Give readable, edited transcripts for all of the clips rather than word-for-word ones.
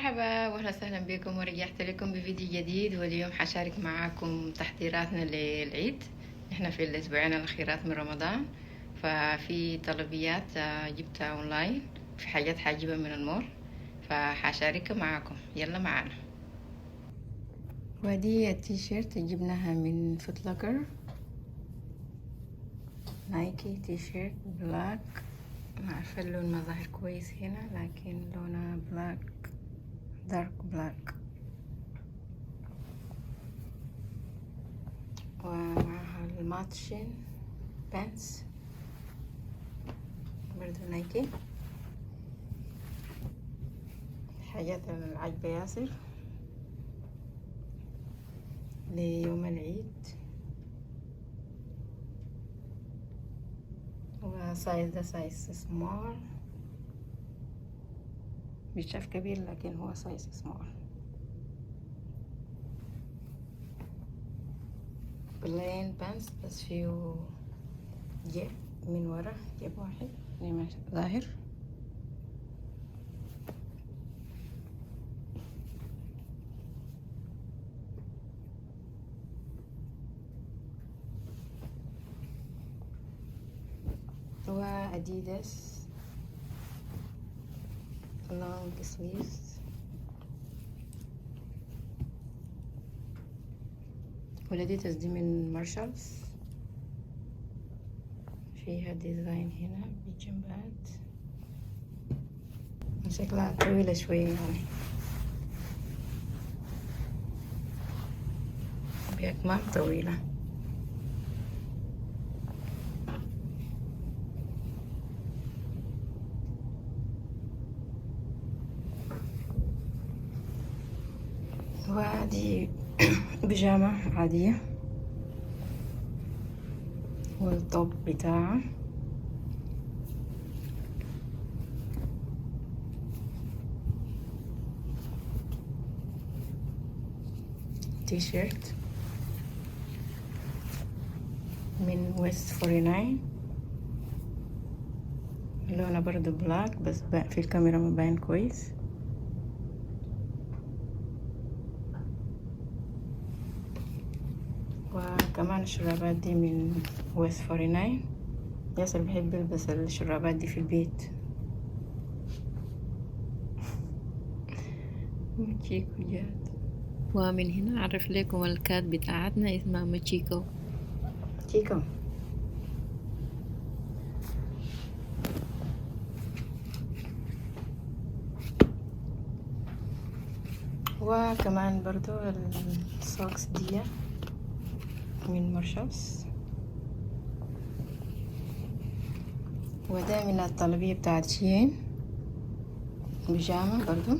مرحبا واهلا وسهلا بكم، ورجعت لكم بفيديو جديد. واليوم حشارك معاكم تحضيراتنا للعيد. احنا في الاسبوعين الاخيرات من رمضان، ففي طلبيات جبتها اونلاين، في حاجات حاجبها من المول، فحشاركها معاكم. يلا معانا. ودي التيشيرت جبناها من فوتلوكر، نايكي تيشيرت بلاك. ما عارفه اللون ما ظاهر كويس هنا، لكن لونها بلاك، دارك بلاك، ومعها الماتشين بانس برضو نايكي. الحاجات العجبة ياسر ليوم العيد، وسايز ده سايز سمول، بيتشاف كبير لكن هو سايز سمول. بلين بانس بس فيه جيب من ورا، جيب واحد زي ما ظاهر. واديداس لونج سليفز، والاديداس دي من مارشالز، فيها ديزاين هنا بالجنبات، شكلها طويلة شوية يعني، بأكمام طويلة. وهذه بيجامة عادية، والطوب بتاعها تي شيرت من ويست 49، لونها برضو بلاك بس في الكاميرا ما باين كويس. وكمان الشرابات دي من ويست 49. ياسر بحب يلبس الشرابات دي في البيت. ماتشيكو جات. ومن هنا أعرف لكم الكات بتاعتنا اسمها ماتشيكو. تشيكو. وكمان برضو السوكس دي من مارشالز، وده من الطلبية بتاعت شين، بيجامة برضو.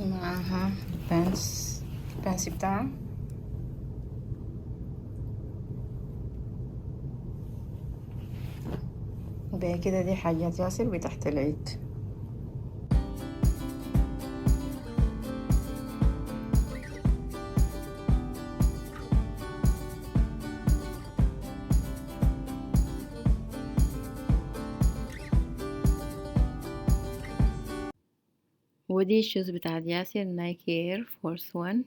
معاها البانس بتاعها، وبقى كده دي حاجات ياسر بتحت العيد. ودي الشوز بتاعت ياسر، نايكي اير فورس 1.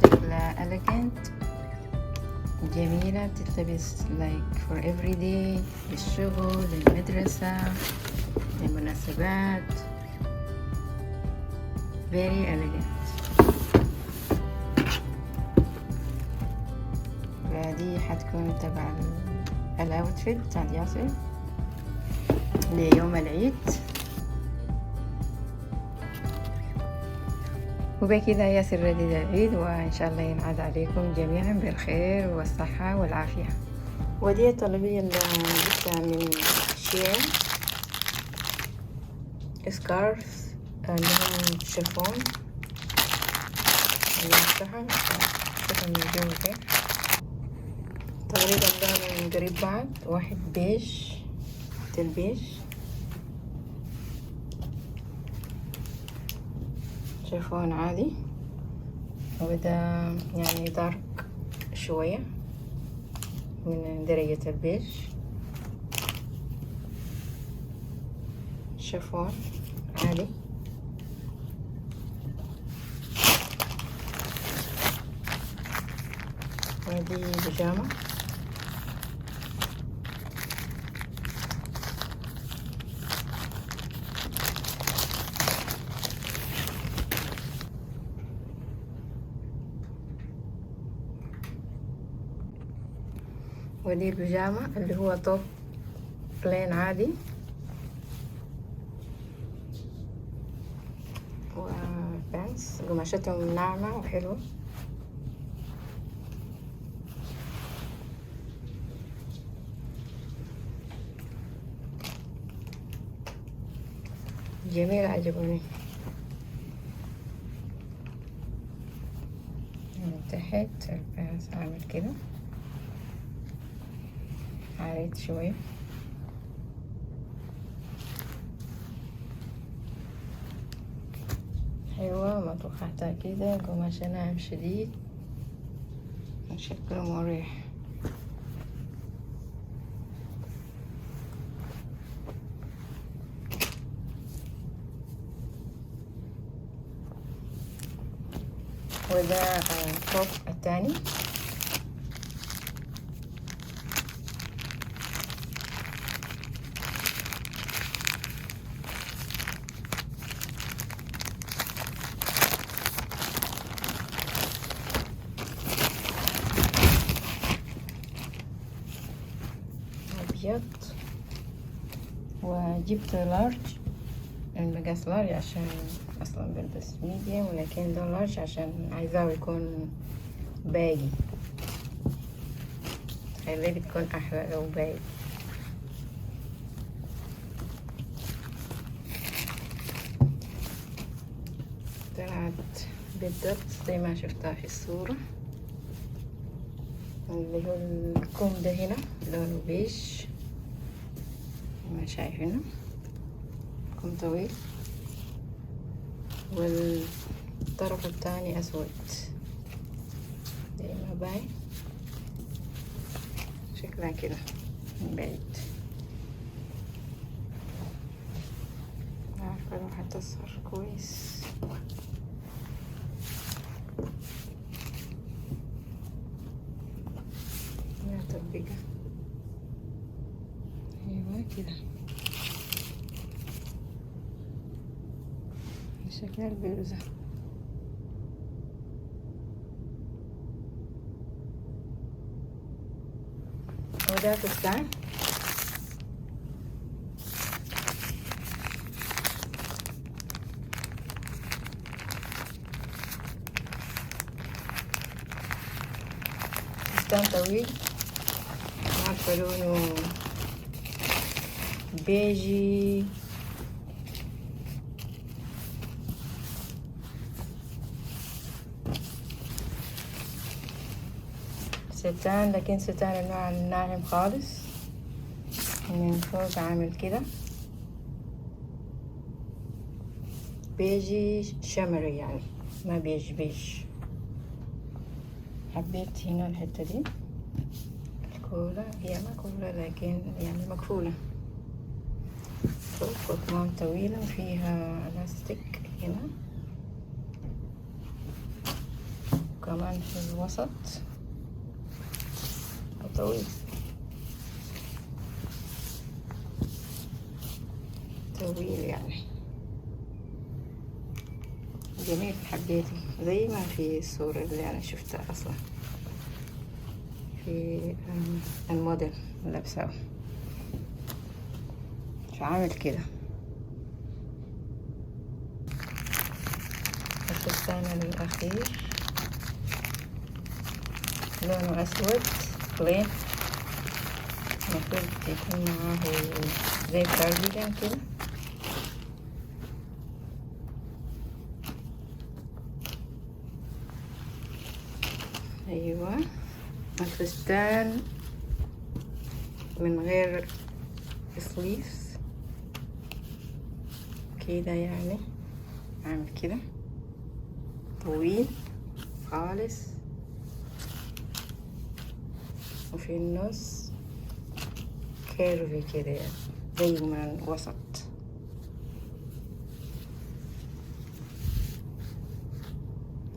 شكلها elegant، جميلة، بتتلبس like for every day، للشغل، للمدرسة، للمناسبات. very elegant. ودي حتكون تبع الاوتفيت بتاع ياسر ليوم العيد. وبكده ياسر رديد العيد، وإن شاء الله ينعاد عليكم جميعا بالخير والصحة والعافية. ودي الطلبية اللي جبتها من شين، سكارف اللي هم شيفون اللي يفتحها. شوفوا من جوا كيف تقريبا لونهم قريب بعض. واحد بيج البيج، شيفون عادي، وده يعني دارك شوية من درجة البيج. شيفون عادي. ودي بيجامة ودي البيجامة اللي هو توب بلين عادي، وبانس قماشتهم ناعمة وحلوة. جميل، عجبوني. من تحت البانس عامل كده عريض شوية. حلوة مطوحتها كده، قماشة ناعم شديد، شكله مريح. وده التوب التاني. أبيض، وجبت لارج، المقاس لارج عشان اصلا بلبس ميديم، ولكن ده لارج عشان عايزاه يكون باقي. خليه بتكون احلى لو باقي. طلعت بالضبط زي ما شفتها في الصورة. اللي هو الكم ده هنا لونه بيج ما شايفينه، كم طويل، والطرف الثاني اسود زي ما باين. شكلها كده من بعيد، عارفة لو هتصهر كويس. تطبيقة ايوه كده شكل البلوزة. وده فستان طويل، عارفة لونه بيجي ستان، لكن ستان النوع الناعم خالص. من فوق عامل كده بيجي شمري، يعني ما بيج. حبيت هنا الحتة دي الكولة، هي مقفولة لكن يعني مقفولة فوق، كمان طويلة وفيها لاستيك هنا، وكمان في الوسط طويل يعني جميل. حبيته زي ما في الصورة اللي أنا شفتها أصلا في الموديل لابسه، فعامل كده. الفستان الأخير لونه أسود بلين، المفروض يكون معاه زي كارديجان كده، ايوه، الفستان من غير سليفز كده، يعني عامل كده طويل خالص، وفي النص كيرفي كده، يعني زي من الوسط.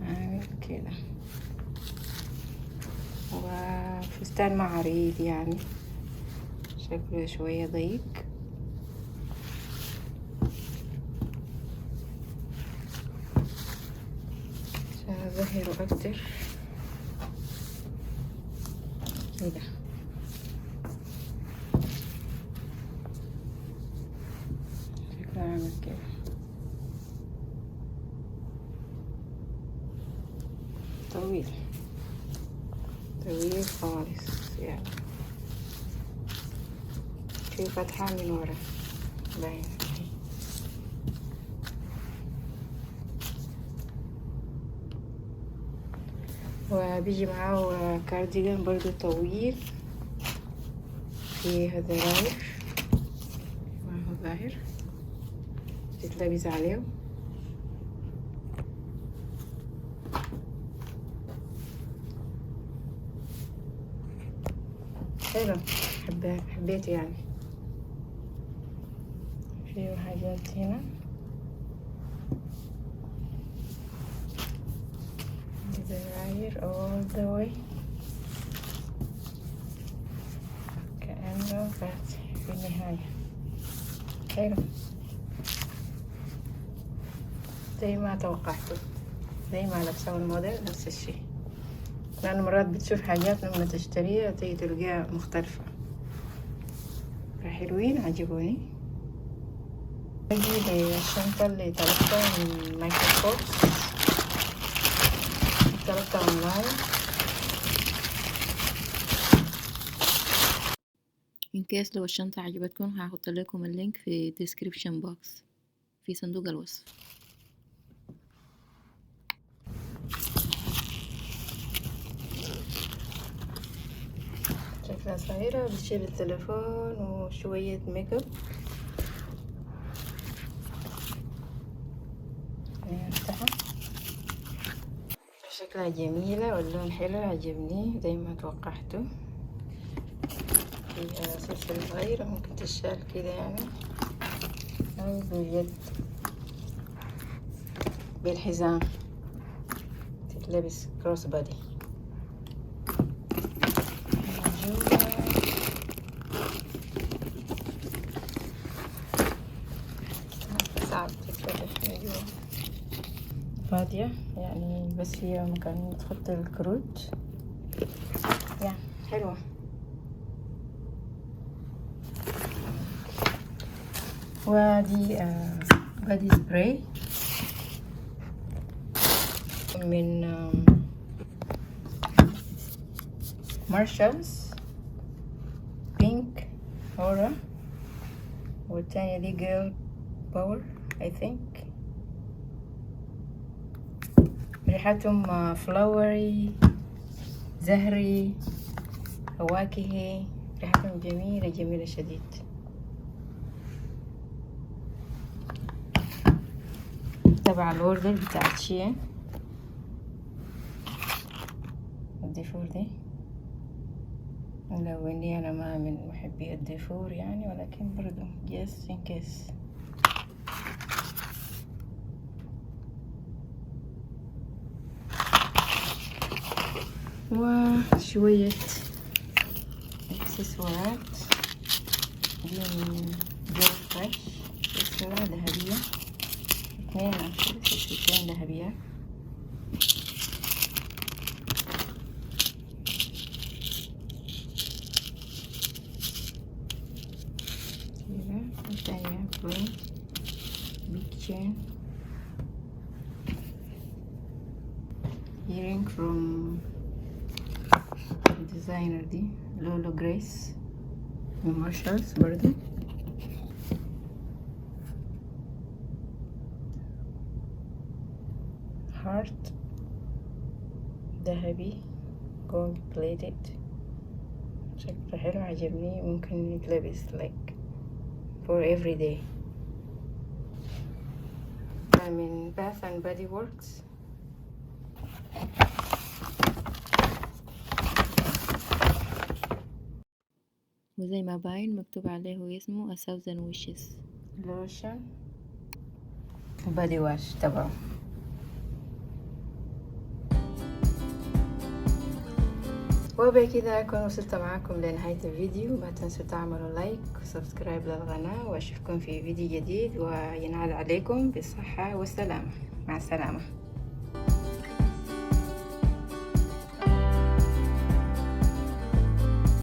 عامل كده، وفستان معريض يعني شكله شوية ضيق. عشان أظهره أكتر كده. شكله عامل كده طويل طويل خالص، يعني في فتحة من ورا باين. وبيجي معاه كارديجان برضو طويل فيه زراير، ما هو ظاهر، تتلبس عليه. حلو، حبيته يعني. فيه حاجات هنا زراير all the way، كأنه فاتح في النهاية. حلو زي ما توقعته، زي ما لبسوا الموديل نفس الشيء. لأن مرات بتشوف حاجات لما تشتريها تيجي تلقاها مختلفة، فحلوين عجبوني. نجي للشنطة اللي طلبتها من مايكل كورس، طلبتها اونلاين. ان كيس لو الشنطة عجبتكم هحط لكم اللينك في description box في صندوق الوصف. شكلها صغيرة، بتشيل التليفون وشوية ميك اب. نفتحها، شكلها جميلة واللون حلو عجبني زي ما توقعته. فيها سلسلة صغيرة ممكن تشال كده يعني، أو باليد بالحزام، تتلبس كروس بادي. صعب تتفتح من جوا، فاضية يعني، بس هي مكان تحط الكروت يعني. حلوة. ودي بادي سبراي من مارشالز، بينك اورا، والتانية دي جيرل باور I think. ريحتهم فلاوري، زهري، فواكهي، ريحتهم جميلة جميلة شديد. تبع الأوردر بتاعت شين. الديفور دي لو اني انا ما من محبي الديفور يعني، ولكن برضو just in case. وشوية اكسسوارات دي من جيل فريش، سلسلة ذهبية، 2 سلسلتين ذهبية. كده الثانية بلو بيج تشين earring from designer دي لولو جريس من مارشالز برضو. هارت ذهبي gold plated. شكله حلو عجبني، ممكن يتلبس like for every day. ده من Bath and Body Works. وزي ما باين مكتوب عليه اسمه A Thousand Wishes لوشن بادي واش تبعه. وبكده أكون وصلت معاكم لنهاية الفيديو. ما تنسوا تعملوا لايك وسبسكرايب للقناة، وأشوفكم في فيديو جديد، وينعاد عليكم بالصحة والسلامة. مع السلامة.